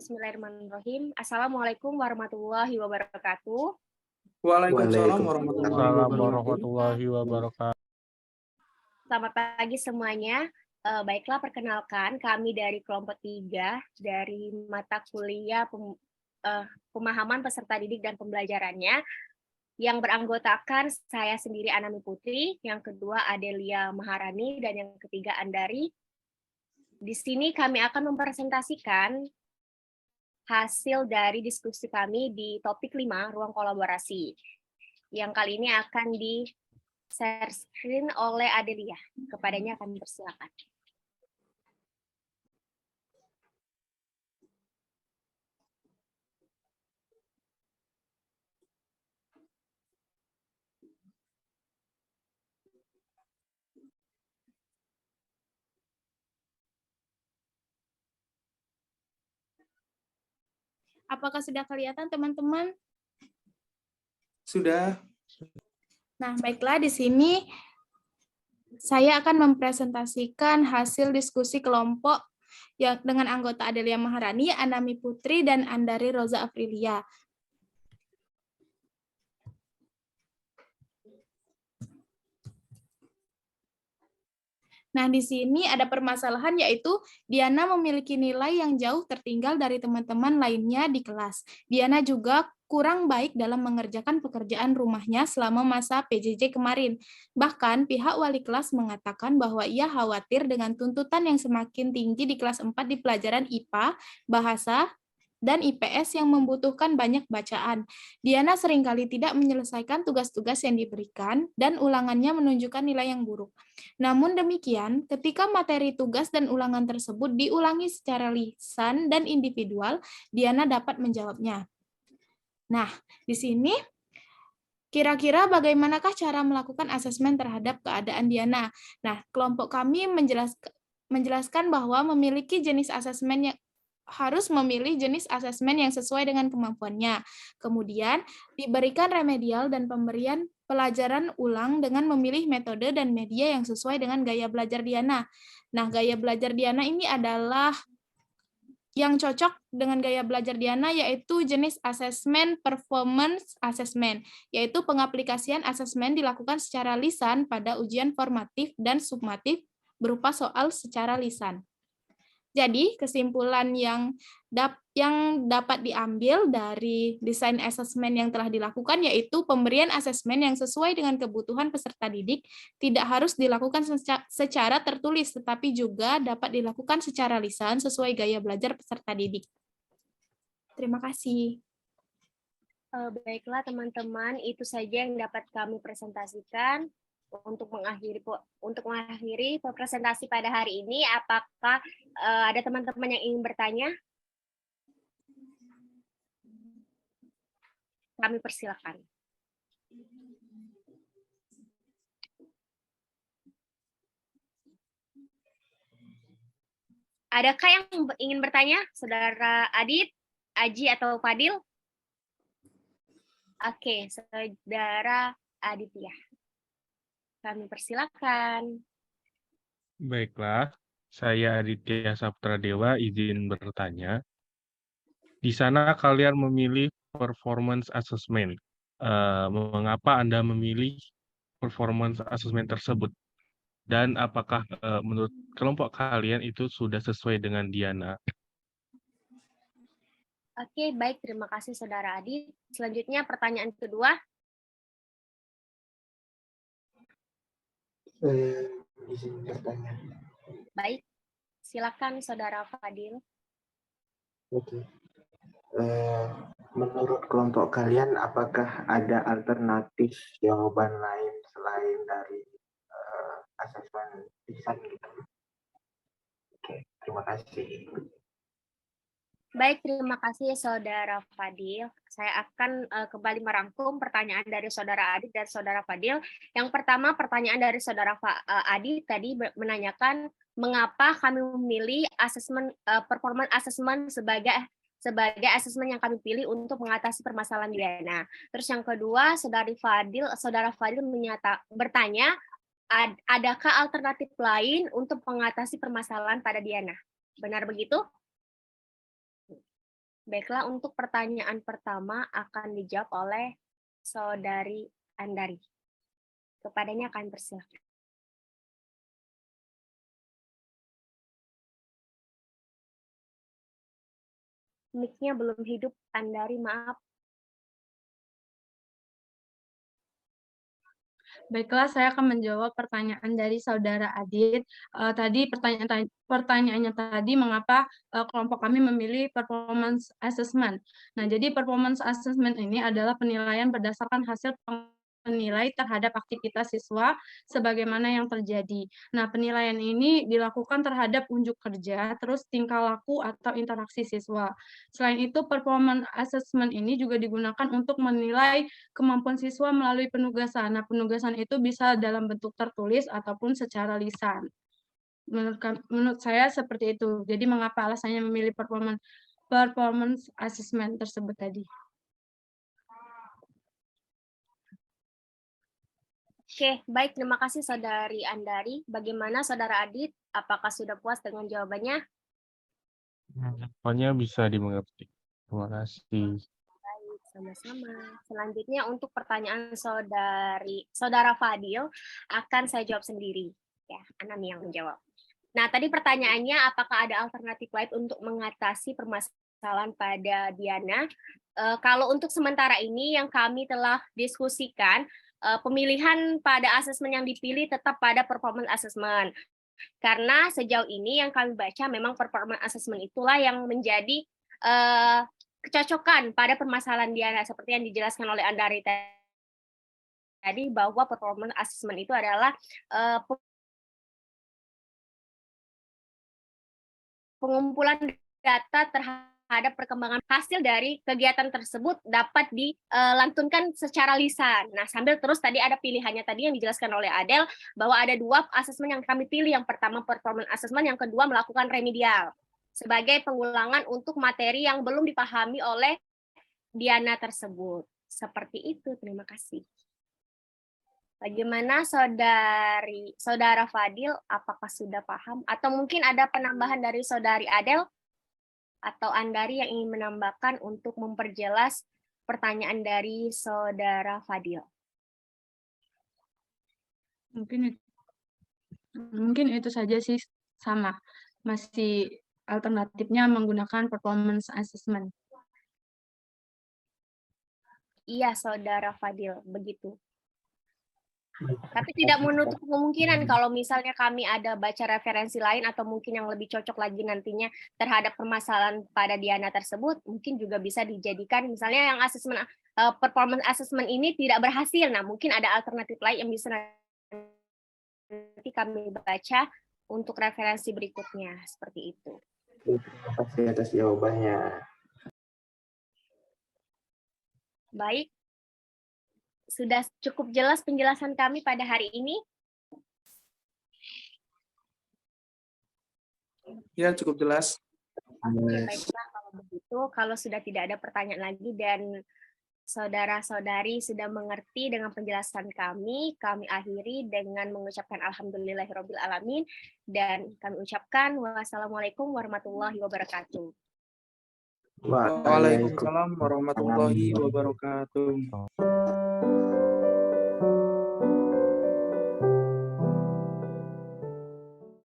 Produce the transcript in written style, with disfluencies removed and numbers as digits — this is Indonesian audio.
Bismillahirrahmanirrahim. Assalamualaikum warahmatullahi wabarakatuh. Waalaikumsalam warahmatullahi wabarakatuh. warahmatullahi wabarakatuh. Selamat pagi semuanya. Baiklah, perkenalkan kami dari kelompok 3 dari mata kuliah pemahaman peserta didik dan pembelajarannya yang beranggotakan saya sendiri Anami Putri, yang kedua Adelia Maharani, dan yang ketiga Andari. Di sini kami akan mempresentasikan hasil dari diskusi kami di topik 5, ruang kolaborasi. Yang kali ini akan di-share screen oleh Adelia. Kepadanya kami persilakan. Apakah sudah kelihatan, teman-teman? Sudah. Nah, baiklah, di sini saya akan mempresentasikan hasil diskusi kelompok yang dengan anggota Adelia Maharani, Anami Putri, dan Andari Roza Afrilia. Nah, di sini ada permasalahan, yaitu Diana memiliki nilai yang jauh tertinggal dari teman-teman lainnya di kelas. Diana juga kurang baik dalam mengerjakan pekerjaan rumahnya selama masa PJJ kemarin. Bahkan, pihak wali kelas mengatakan bahwa ia khawatir dengan tuntutan yang semakin tinggi di kelas 4 di pelajaran IPA, bahasa, dan IPS yang membutuhkan banyak bacaan. Diana seringkali tidak menyelesaikan tugas-tugas yang diberikan, dan ulangannya menunjukkan nilai yang buruk. Namun demikian, ketika materi tugas dan ulangan tersebut diulangi secara lisan dan individual, Diana dapat menjawabnya. Nah, di sini kira-kira bagaimanakah cara melakukan asesmen terhadap keadaan Diana? Nah, kelompok kami menjelaskan bahwa memiliki jenis asesmen yang harus memilih jenis asesmen yang sesuai dengan kemampuannya. Kemudian, diberikan remedial dan pemberian pelajaran ulang dengan memilih metode dan media yang sesuai dengan gaya belajar Diana. Nah, gaya belajar Diana ini adalah yang cocok dengan gaya belajar Diana, yaitu jenis asesmen performance assessment, yaitu pengaplikasian asesmen dilakukan secara lisan pada ujian formatif dan summatif berupa soal secara lisan. Jadi, kesimpulan yang dapat diambil dari desain asesmen yang telah dilakukan, yaitu pemberian asesmen yang sesuai dengan kebutuhan peserta didik tidak harus dilakukan secara tertulis, tetapi juga dapat dilakukan secara lisan sesuai gaya belajar peserta didik. Terima kasih. Baiklah teman-teman, itu saja yang dapat kami presentasikan. Untuk mengakhiri presentasi pada hari ini, apakah ada teman-teman yang ingin bertanya? Kami persilakan. Adakah yang ingin bertanya, Saudara Adit, Aji, atau Fadil? Oke, Saudara Aditya. Kami persilakan. Baiklah, saya Aditya Saputradewa izin bertanya. Di sana kalian memilih performance assessment. Mengapa Anda memilih performance assessment tersebut? Dan apakah menurut kelompok kalian itu sudah sesuai dengan Diana? Oke, baik. Terima kasih, Saudara Adit. Selanjutnya, pertanyaan kedua. Izin bertanya. Baik, silakan Saudara Fadil. Oke. Menurut kelompok kalian, apakah ada alternatif jawaban lain selain dari asesmen lisan gitu? Oke, terima kasih. Baik, terima kasih Saudara Fadil. Saya akan kembali merangkum pertanyaan dari Saudara Adit dan Saudara Fadil. Yang pertama, pertanyaan dari Saudara Adit tadi menanyakan mengapa kami memilih asesmen performance assessment sebagai asesmen yang kami pilih untuk mengatasi permasalahan Diana. Terus yang kedua, Saudara Fadil bertanya, adakah alternatif lain untuk mengatasi permasalahan pada Diana? Benar begitu? Baiklah, untuk pertanyaan pertama akan dijawab oleh Saudari Andari. Kepadanya akan persilakan. Mic-nya belum hidup, Andari, maaf. Baiklah, saya akan menjawab pertanyaan dari Saudara Adit. Tadi pertanyaannya tadi mengapa kelompok kami memilih performance assessment. Nah, jadi performance assessment ini adalah penilaian berdasarkan hasil penilai terhadap aktivitas siswa sebagaimana yang terjadi. Nah, penilaian ini dilakukan terhadap unjuk kerja, terus tingkah laku atau interaksi siswa. Selain itu, performance assessment ini juga digunakan untuk menilai kemampuan siswa melalui penugasan. Nah, penugasan itu bisa dalam bentuk tertulis ataupun secara lisan. Menurut saya seperti itu. Jadi mengapa alasannya memilih performance assessment tersebut tadi. Oke, baik. Terima kasih Saudari Andari. Bagaimana Saudara Adit? Apakah sudah puas dengan jawabannya? Pokoknya bisa dimengerti. Terima kasih. Baik, sama-sama. Selanjutnya untuk pertanyaan Saudara Fadil akan saya jawab sendiri. Ya, Anami yang menjawab. Nah, tadi pertanyaannya apakah ada alternatif lain untuk mengatasi permasalahan pada Diana? Kalau untuk sementara ini yang kami telah diskusikan, pemilihan pada asesmen yang dipilih tetap pada performance assessment. Karena sejauh ini yang kami baca memang performance assessment itulah yang menjadi kecocokan pada permasalahan Diana seperti yang dijelaskan oleh Andari tadi bahwa performance assessment itu adalah pengumpulan data terhadap perkembangan hasil dari kegiatan tersebut dapat dilantunkan secara lisan. Nah, sambil terus tadi ada pilihannya tadi yang dijelaskan oleh Adel bahwa ada 2 asesmen yang kami pilih. Yang pertama performance assessment, yang kedua melakukan remedial sebagai pengulangan untuk materi yang belum dipahami oleh Diana tersebut. Seperti itu. Terima kasih. Bagaimana Saudara Fadil, apakah sudah paham? Atau mungkin ada penambahan dari Saudari Adel atau Andari yang ingin menambahkan untuk memperjelas pertanyaan dari Saudara Fadil? Mungkin itu saja sih, sama. Masih alternatifnya menggunakan performance assessment. Iya, Saudara Fadil, begitu. Tapi tidak menutup kemungkinan kalau misalnya kami ada baca referensi lain atau mungkin yang lebih cocok lagi nantinya terhadap permasalahan pada Diana tersebut, mungkin juga bisa dijadikan misalnya yang asesmen performance assessment ini tidak berhasil. Nah, mungkin ada alternatif lain yang bisa nanti kami baca untuk referensi berikutnya, seperti itu. Terima kasih atas jawabannya. Baik. Sudah cukup jelas penjelasan kami pada hari ini? Ya, cukup jelas. Oke, baiklah kalau begitu. Kalau sudah tidak ada pertanyaan lagi dan saudara-saudari sudah mengerti dengan penjelasan kami akhiri dengan mengucapkan alhamdulillahirabbil alamin dan kami ucapkan wassalamualaikum warahmatullahi wabarakatuh. Waalaikumsalam warahmatullahi wabarakatuh.